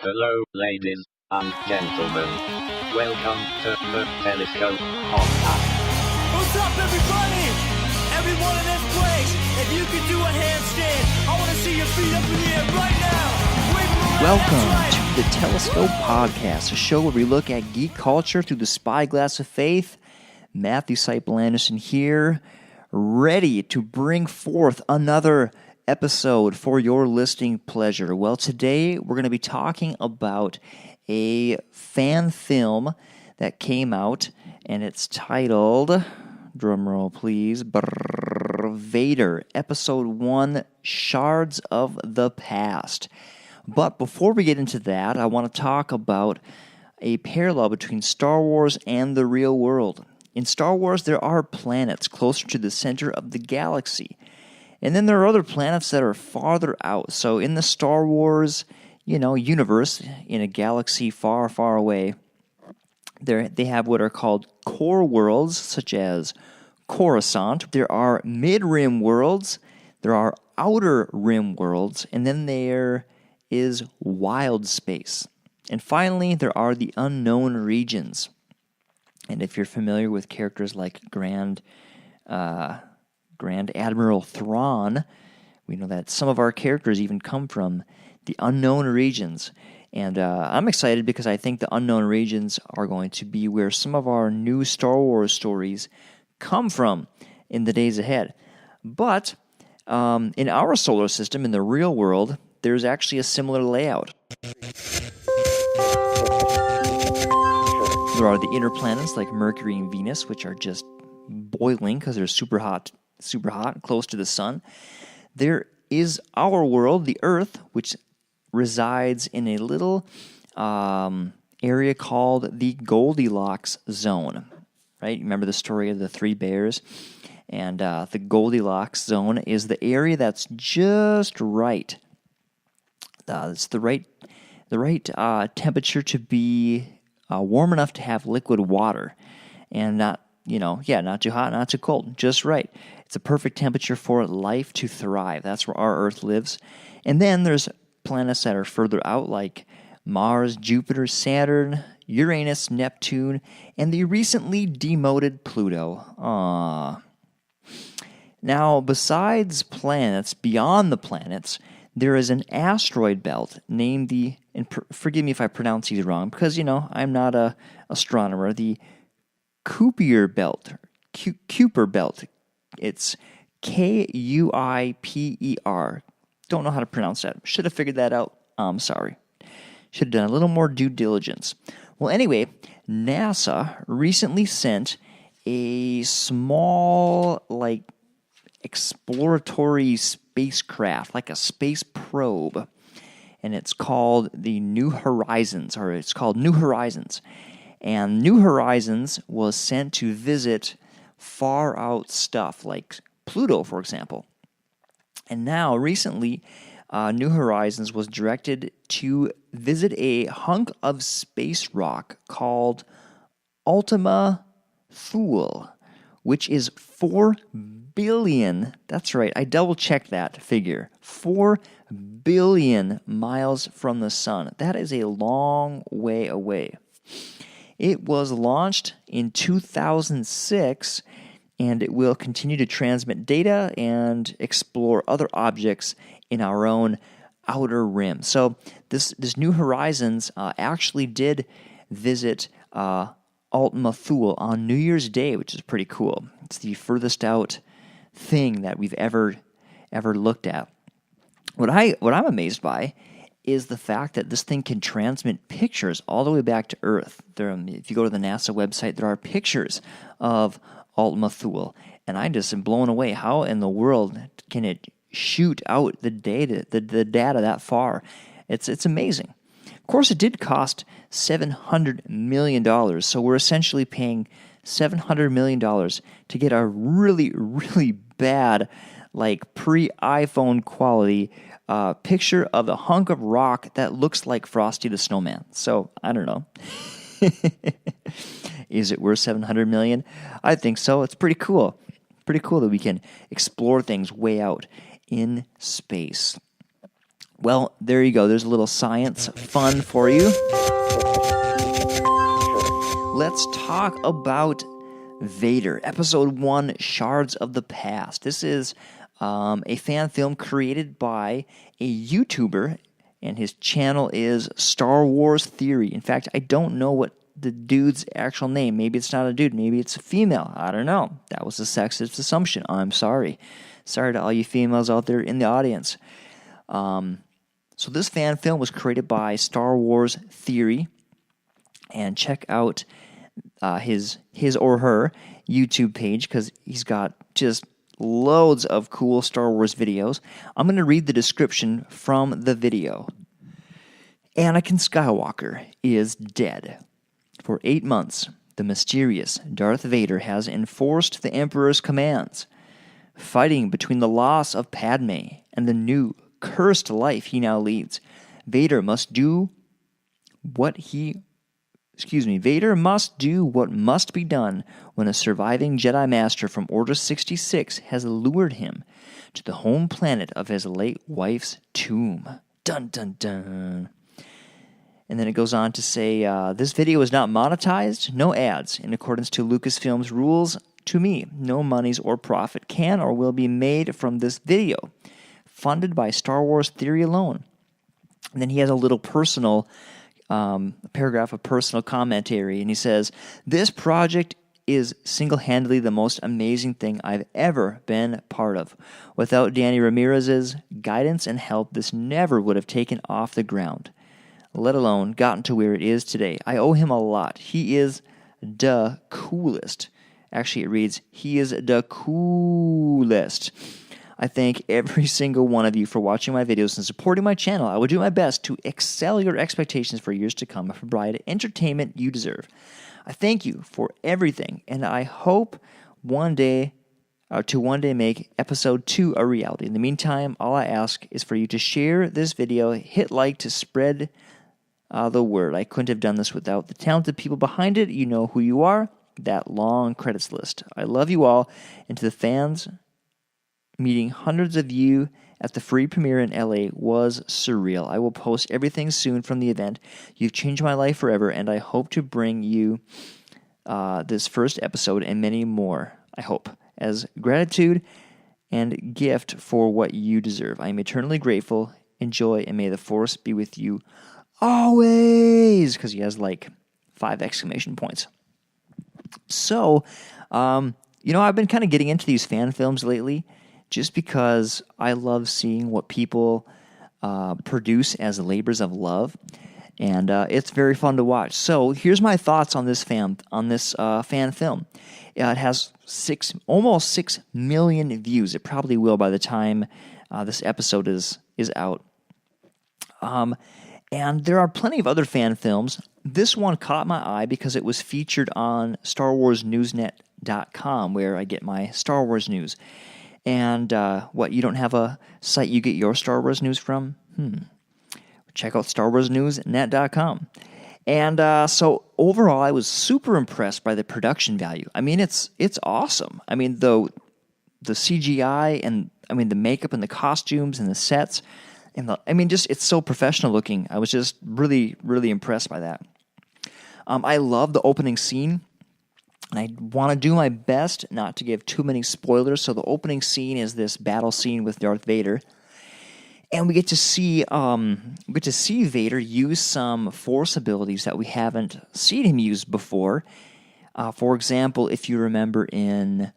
Hello, ladies and gentlemen. Welcome to the Telescope Podcast. What's up, everybody? Everyone in this place, if you could do a handstand, I want to see your feet up in the air right now. Wave them around. Welcome to the Telescope Podcast, a show where we look at geek culture through the spyglass of faith. Matthew Seipel Anderson here, ready to bring forth another episode for your listening pleasure. Well, today we're going to be talking about a fan film that came out, and it's titled, drumroll please, Vader, Episode 1, Shards of the Past. But before we get into that, I want to talk about a parallel between Star Wars and the real world. In Star Wars, there are planets closer to the center of the galaxy. And then there are other planets that are farther out. So in the Star Wars, universe, in a galaxy far, far away, they have what are called core worlds, such as Coruscant. There are mid-rim worlds, there are outer rim worlds, and then there is wild space. And finally, there are the unknown regions. And if you're familiar with characters like Grand Admiral Thrawn, we know that some of our characters even come from the unknown regions. And I'm excited because I think the unknown regions are going to be where some of our new Star Wars stories come from in the days ahead. But in our solar system, in the real world, there's actually a similar layout. There are the inner planets like Mercury and Venus, which are just boiling because they're super hot, close to the sun. There is our world, the Earth, which resides in a little area called the Goldilocks zone. Right? Remember the story of the three bears? And the Goldilocks zone is the area that's just right. It's the right temperature to be warm enough to have liquid water, and not too hot, not too cold, just right. It's a perfect temperature for life to thrive. That's where our Earth lives. And then there's planets that are further out, like Mars, Jupiter, Saturn, Uranus, Neptune, and the recently demoted Pluto. Aww. Now, besides planets, beyond the planets, there is an asteroid belt named forgive me if I pronounce these wrong, because, I'm not an astronomer, the Kuiper Belt. It's Kuiper. Don't know how to pronounce that. Should have figured that out. I'm sorry. Should have done a little more due diligence. Well, anyway, NASA recently sent a small, exploratory spacecraft, like a space probe, and it's called the New Horizons. And New Horizons was sent to visit far out stuff like Pluto, for example. And now, recently, New Horizons was directed to visit a hunk of space rock called Ultima Thule, which is 4 billion, that's right, I double-checked that figure, 4 billion miles from the sun. That is a long way away. It was launched in 2006, and it will continue to transmit data and explore other objects in our own outer rim. So this New Horizons actually did visit Ultima Thule on New Year's Day, which is pretty cool. It's the furthest out thing that we've ever looked at. What I'm amazed by is the fact that this thing can transmit pictures all the way back to Earth. If you go to the NASA website, there are pictures of Ultima Thule, and I just am blown away. How in the world can it shoot out the data that far? It's amazing. Of course, it did cost $700 million, so we're essentially paying $700 million to get a really, really bad, pre-iPhone quality picture of a hunk of rock that looks like Frosty the Snowman. So, I don't know. Is it worth $700 million? I think so. It's pretty cool. Pretty cool that we can explore things way out in space. Well, there you go. There's a little science fun for you. Let's talk about Vader, Episode 1, Shards of the Past. This is a fan film created by a YouTuber, and his channel is Star Wars Theory. In fact, I don't know what the dude's actual name. Maybe it's not a dude. Maybe it's a female. I don't know. That was a sexist assumption. I'm sorry. Sorry to all you females out there in the audience. So this fan film was created by Star Wars Theory, and check out his or her YouTube page because he's got just loads of cool Star Wars videos. I'm going to read the description from the video. Anakin Skywalker is dead. For 8 months, the mysterious Darth Vader has enforced the Emperor's commands, fighting between the loss of Padme and the new, cursed life he now leads. Vader must do what must be done when a surviving Jedi Master from Order 66 has lured him to the home planet of his late wife's tomb. Dun dun dun. And then it goes on to say, this video is not monetized, no ads. In accordance to Lucasfilm's rules, to me, no monies or profit can or will be made from this video, funded by Star Wars Theory alone. And then he has a little personal paragraph of personal commentary, and he says, this project is single-handedly the most amazing thing I've ever been part of. Without Danny Ramirez's guidance and help, this never would have taken off the ground, let alone gotten to where it is today. I owe him a lot. He is the coolest. Actually, it reads, he is the coolest. I thank every single one of you for watching my videos and supporting my channel. I will do my best to excel your expectations for years to come and provide entertainment you deserve. I thank you for everything, and I hope one day make episode 2 a reality. In the meantime, all I ask is for you to share this video, hit like to spread the word. I couldn't have done this without the talented people behind it. You know who you are. That long credits list. I love you all, and to the fans, meeting hundreds of you at the free premiere in LA was surreal. I will post everything soon from the event. You've changed my life forever, and I hope to bring you this first episode and many more, I hope, as gratitude and gift for what you deserve. I am eternally grateful. Enjoy, and may the Force be with you always, because he has like 5 exclamation points. So, I've been kind of getting into these fan films lately, just because I love seeing what people produce as labors of love, and it's very fun to watch. So here's my thoughts on this fan film. It has almost 6 million views. It probably will by the time this episode is out. And there are plenty of other fan films. This one caught my eye because it was featured on StarWarsNewsNet.com, where I get my Star Wars news. And you don't have a site you get your Star Wars news from? Check out StarWarsNewsNet.com. And so overall, I was super impressed by the production value. I mean, it's awesome. I mean, the CGI and the makeup and the costumes and the sets and it's so professional looking. I was just really, really impressed by that. I love the opening scene. And I want to do my best not to give too many spoilers. So the opening scene is this battle scene with Darth Vader, and we get to see Vader use some Force abilities that we haven't seen him use before. For example, if you remember in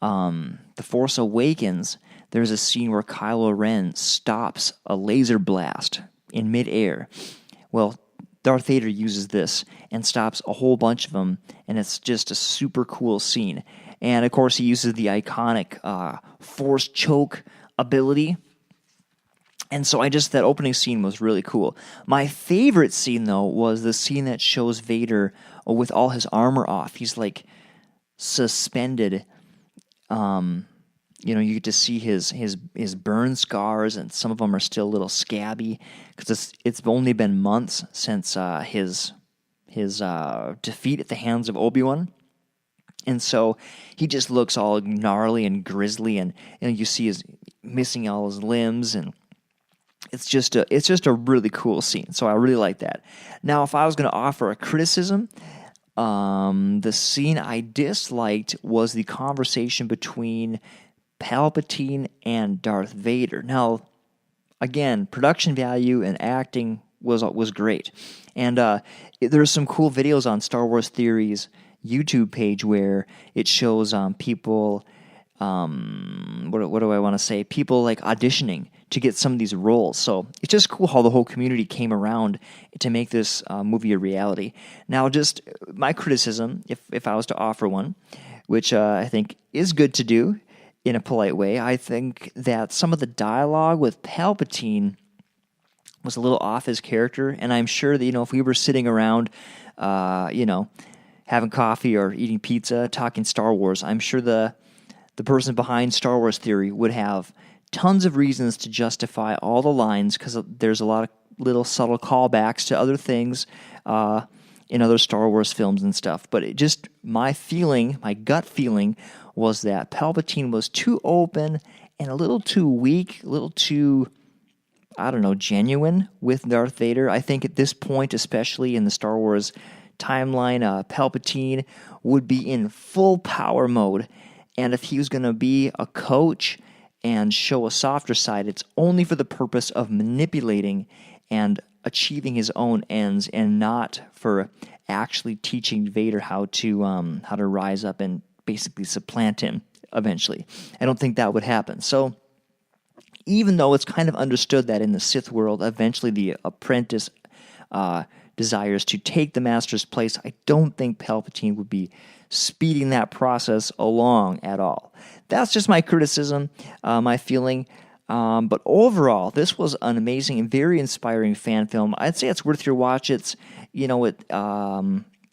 The Force Awakens, there's a scene where Kylo Ren stops a laser blast in midair. Well, Darth Vader uses this and stops a whole bunch of them, and it's just a super cool scene. And, of course, he uses the iconic Force Choke ability. And so that opening scene was really cool. My favorite scene, though, was the scene that shows Vader with all his armor off. He's, like, suspended. You get to see his burn scars, and some of them are still a little scabby because it's only been months since his defeat at the hands of Obi-Wan, and so he just looks all gnarly and grisly, and you see his missing all his limbs, and it's just a really cool scene. So I really like that. Now, if I was going to offer a criticism, the scene I disliked was the conversation between Palpatine and Darth Vader. Now, again, production value and acting was great, and there's some cool videos on Star Wars Theory's YouTube page where it shows people. What do I want to say? People like auditioning to get some of these roles. So it's just cool how the whole community came around to make this movie a reality. Now, just my criticism, if I was to offer one, which I think is good to do in a polite way, I think that some of the dialogue with Palpatine was a little off his character, and I'm sure that, if we were sitting around, having coffee or eating pizza, talking Star Wars, I'm sure the person behind Star Wars Theory would have tons of reasons to justify all the lines, because there's a lot of little subtle callbacks to other things in other Star Wars films and stuff. But my gut feeling, was that Palpatine was too open and a little too weak, a little too, genuine with Darth Vader. I think at this point, especially in the Star Wars timeline, Palpatine would be in full power mode. And if he was going to be a coach and show a softer side, it's only for the purpose of manipulating and achieving his own ends, and not for actually teaching Vader how to rise up and basically supplant him eventually. I don't think that would happen. So even though it's kind of understood that in the Sith world, eventually the apprentice desires to take the master's place, I don't think Palpatine would be speeding that process along at all. That's just my criticism, my feeling. But overall, this was an amazing and very inspiring fan film. I'd say it's worth your watch. It's,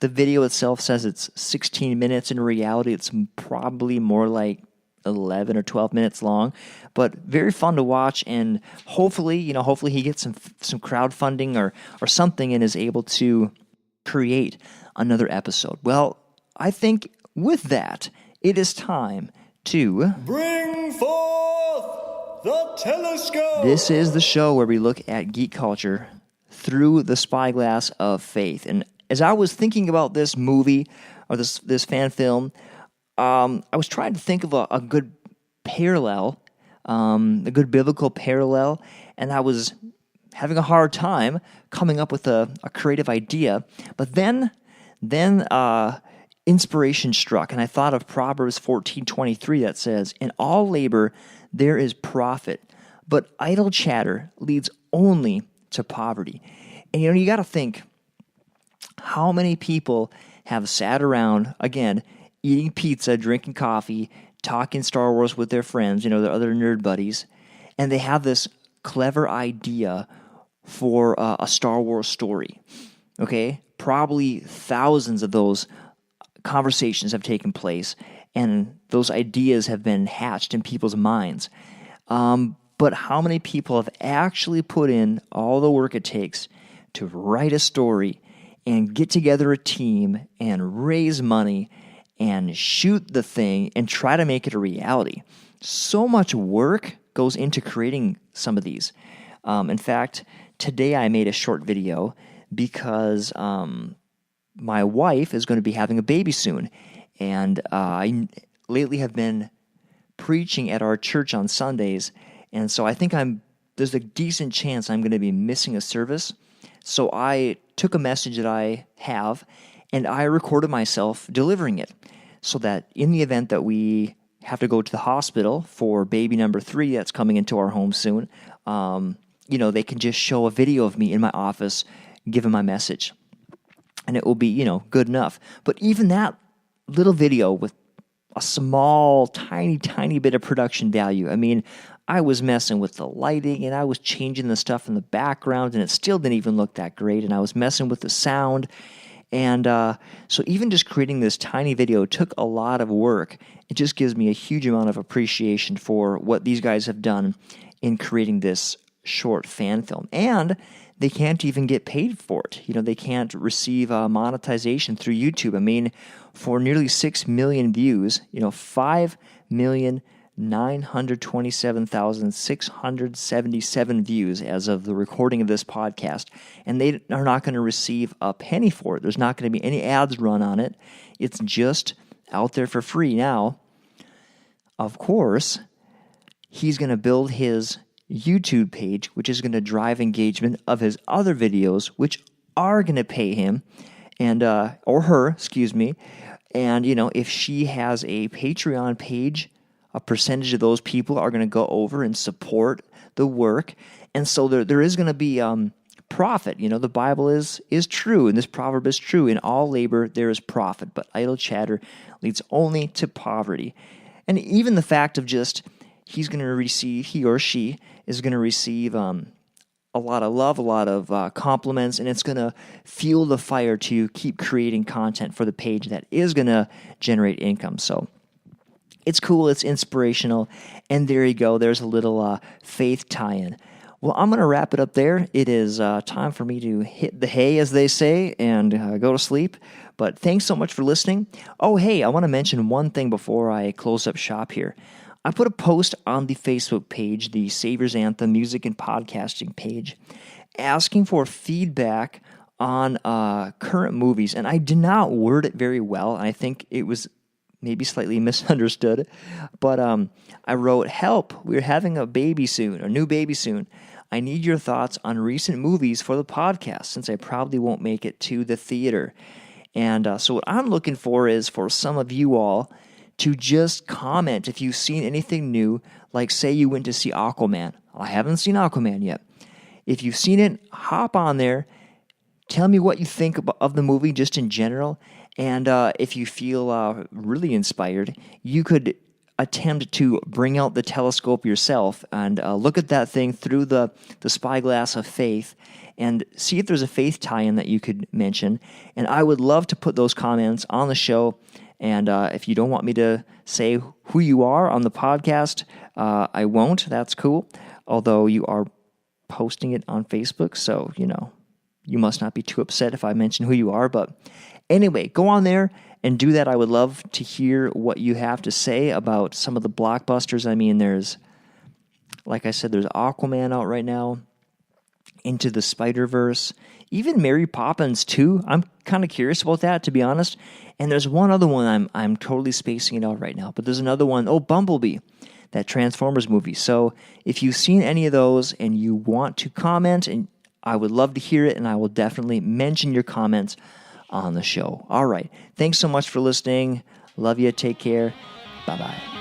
the video itself says it's 16 minutes. In reality, it's probably more like 11 or 12 minutes long, but very fun to watch. And hopefully he gets some crowdfunding or something and is able to create another episode. Well, I think with that, it is time to Bring forth the telescope. This is the show where we look at geek culture through the spyglass of faith. And as I was thinking about this movie or this fan film, I was trying to think of a good parallel, a good biblical parallel, and I was having a hard time coming up with a creative idea. But then inspiration struck, and I thought of Proverbs 14:23 that says, "In all labor there is profit, but idle chatter leads only to poverty." And you got to think, how many people have sat around, again, eating pizza, drinking coffee, talking Star Wars with their friends, their other nerd buddies, and they have this clever idea for a Star Wars story, okay? Probably thousands of those conversations have taken place, and those ideas have been hatched in people's minds. But how many people have actually put in all the work it takes to write a story and get together a team and raise money and shoot the thing and try to make it a reality? So much work goes into creating some of these. In fact, today I made a short video because my wife is going to be having a baby soon, and I lately have been preaching at our church on Sundays, and so I think there's a decent chance I'm going to be missing a service. So I took a message that I have, and I recorded myself delivering it, so that in the event that we have to go to the hospital for baby number 3 that's coming into our home soon, they can just show a video of me in my office giving my message, and it will be, good enough. But even that little video with a small, tiny, tiny bit of production value, I was messing with the lighting, and I was changing the stuff in the background, and it still didn't even look that great, and I was messing with the sound. And so even just creating this tiny video took a lot of work. It just gives me a huge amount of appreciation for what these guys have done in creating this short fan film. And they can't even get paid for it. They can't receive monetization through YouTube. For nearly 6 million views, $5 million 927,677 views as of the recording of this podcast, and they are not going to receive a penny for it. There's not going to be any ads run on it. It's just out there for free. Now, of course, he's going to build his YouTube page, which is going to drive engagement of his other videos, which are going to pay him and or her, excuse me. And, if she has a Patreon page, a percentage of those people are going to go over and support the work. And so there is going to be profit. The Bible is true, and this proverb is true. In all labor there is profit, but idle chatter leads only to poverty. And even the fact of just he or she is going to receive a lot of love, a lot of compliments, and it's going to fuel the fire to keep creating content for the page that is going to generate income. So it's cool, it's inspirational, and there you go. There's a little faith tie-in. Well, I'm going to wrap it up there. It is time for me to hit the hay, as they say, and go to sleep. But thanks so much for listening. Oh, hey, I want to mention one thing before I close up shop here. I put a post on the Facebook page, the Savior's Anthem Music and Podcasting page, asking for feedback on current movies. And I did not word it very well. I think it was maybe slightly misunderstood. But I wrote, "Help, we're having a new baby soon. I need your thoughts on recent movies for the podcast, since I probably won't make it to the theater." And so what I'm looking for is for some of you all to just comment if you've seen anything new, like say you went to see Aquaman. I haven't seen Aquaman yet. If you've seen it, hop on there. Tell me what you think of the movie just in general. And if you feel really inspired, you could attempt to bring out the telescope yourself and look at that thing through the spyglass of faith and see if there's a faith tie-in that you could mention. And I would love to put those comments on the show. And if you don't want me to say who you are on the podcast, I won't. That's cool. Although you are posting it on Facebook, so, you must not be too upset if I mention who you are. But anyway, go on there and do that. I would love to hear what you have to say about some of the blockbusters. I mean, like I said, there's Aquaman out right now, Into the Spider-Verse, even Mary Poppins 2. I'm kind of curious about that, to be honest. And there's one other one I'm totally spacing it out right now. But there's another one, Bumblebee, that Transformers movie. So if you've seen any of those and you want to comment, and I would love to hear it, and I will definitely mention your comments on the show. All right. Thanks so much for listening. Love you. Take care. Bye-bye.